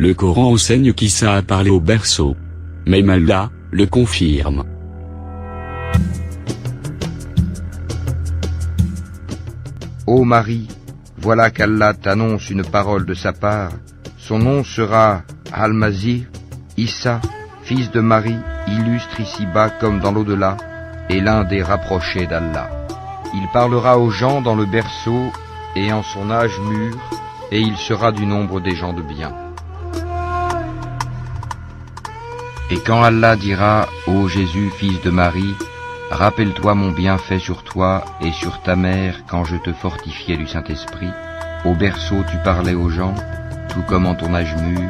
Le Coran enseigne qu'Issa a parlé au berceau. Même Allah le confirme. Ô Marie, voilà qu'Allah t'annonce une parole de sa part. Son nom sera Al-Masih, Issa, fils de Marie, illustre ici-bas comme dans l'au-delà, et l'un des rapprochés d'Allah. Il parlera aux gens dans le berceau et en son âge mûr, et il sera du nombre des gens de bien. Et quand Allah dira, ô Jésus, fils de Marie, rappelle-toi mon bienfait sur toi et sur ta mère quand je te fortifiais du Saint-Esprit. Au berceau tu parlais aux gens, tout comme en ton âge mûr.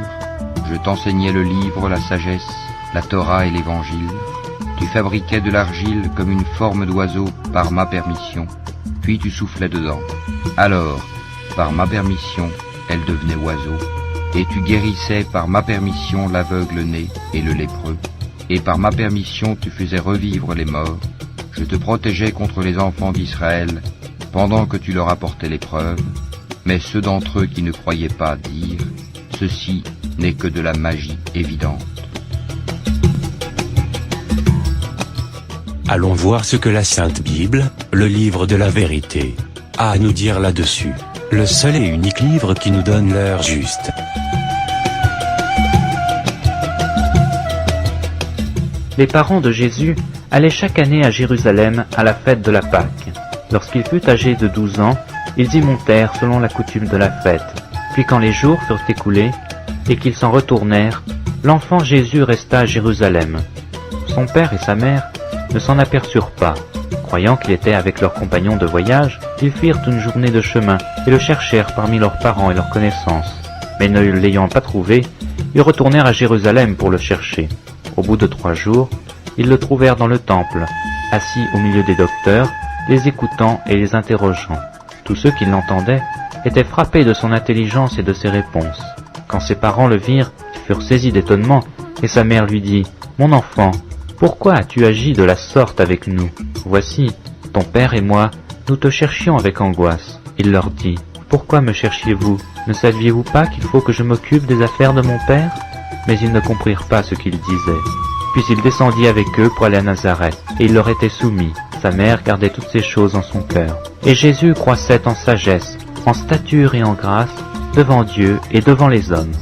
Je t'enseignais le livre, la sagesse, la Torah et l'Évangile. Tu fabriquais de l'argile comme une forme d'oiseau par ma permission, puis tu soufflais dedans. Alors, par ma permission, elle devenait oiseau. Et tu guérissais par ma permission l'aveugle-né et le lépreux. Et par ma permission tu faisais revivre les morts. Je te protégeais contre les enfants d'Israël, pendant que tu leur apportais l'épreuve. Mais ceux d'entre eux qui ne croyaient pas dirent, ceci n'est que de la magie évidente. Allons voir ce que la Sainte Bible, le livre de la vérité, a à nous dire là-dessus. Le seul et unique livre qui nous donne l'heure juste. Les parents de Jésus allaient chaque année à Jérusalem à la fête de la Pâque. Lorsqu'il fut âgé de 12 ans, ils y montèrent selon la coutume de la fête. Puis quand les jours furent écoulés et qu'ils s'en retournèrent, l'enfant Jésus resta à Jérusalem. Son père et sa mère ne s'en aperçurent pas. Croyant qu'il était avec leurs compagnons de voyage, ils firent une journée de chemin et le cherchèrent parmi leurs parents et leurs connaissances. Mais ne l'ayant pas trouvé, ils retournèrent à Jérusalem pour le chercher. Au bout de 3 jours, ils le trouvèrent dans le temple, assis au milieu des docteurs, les écoutant et les interrogeant. Tous ceux qui l'entendaient étaient frappés de son intelligence et de ses réponses. Quand ses parents le virent, ils furent saisis d'étonnement, et sa mère lui dit « Mon enfant, pourquoi as-tu agi de la sorte avec nous? Voici, ton père et moi, nous te cherchions avec angoisse. » Il leur dit « Pourquoi me cherchiez-vous? Ne saviez-vous pas qu'il faut que je m'occupe des affaires de mon père ?» Mais ils ne comprirent pas ce qu'il disait. Puis il descendit avec eux pour aller à Nazareth, et il leur était soumis. Sa mère gardait toutes ces choses en son cœur. Et Jésus croissait en sagesse, en stature et en grâce, devant Dieu et devant les hommes.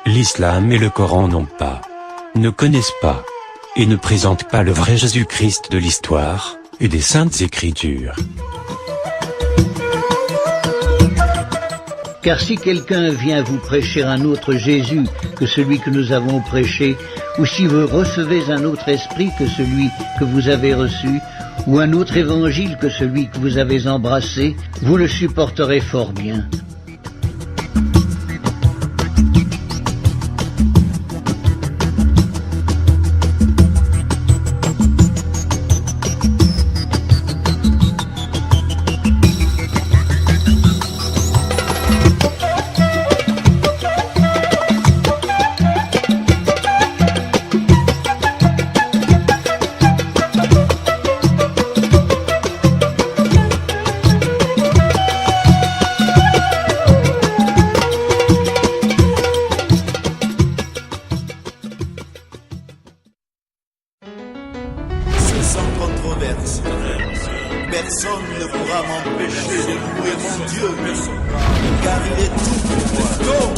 L'islam et le Coran n'ont pas, ne connaissent pas, et ne présentent pas le vrai Jésus-Christ de l'histoire et des Saintes Écritures. Car si quelqu'un vient vous prêcher un autre Jésus que celui que nous avons prêché, ou si vous recevez un autre esprit que celui que vous avez reçu, ou un autre évangile que celui que vous avez embrassé, vous le supporterez fort bien. Sans controverse, personne ne pourra m'empêcher de louer mon Dieu, car il est tout pour moi.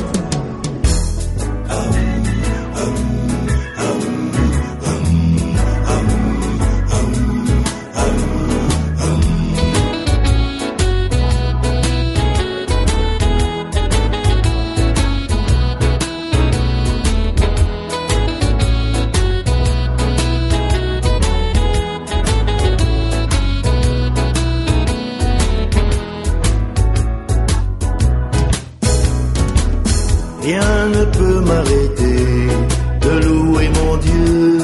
Rien ne peut m'arrêter de louer mon Dieu.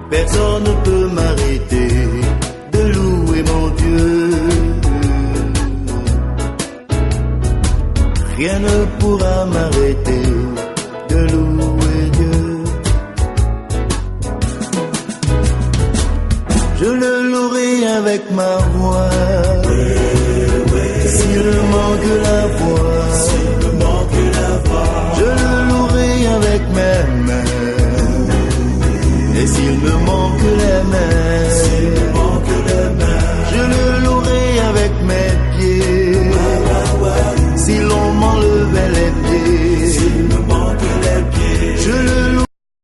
Personne ne peut m'arrêter de louer mon Dieu. Rien ne pourra m'arrêter de louer Dieu. Je le louerai avec ma voix. S'il me manque la voix, je le louerai avec mes mains. Et s'il me manque les mains,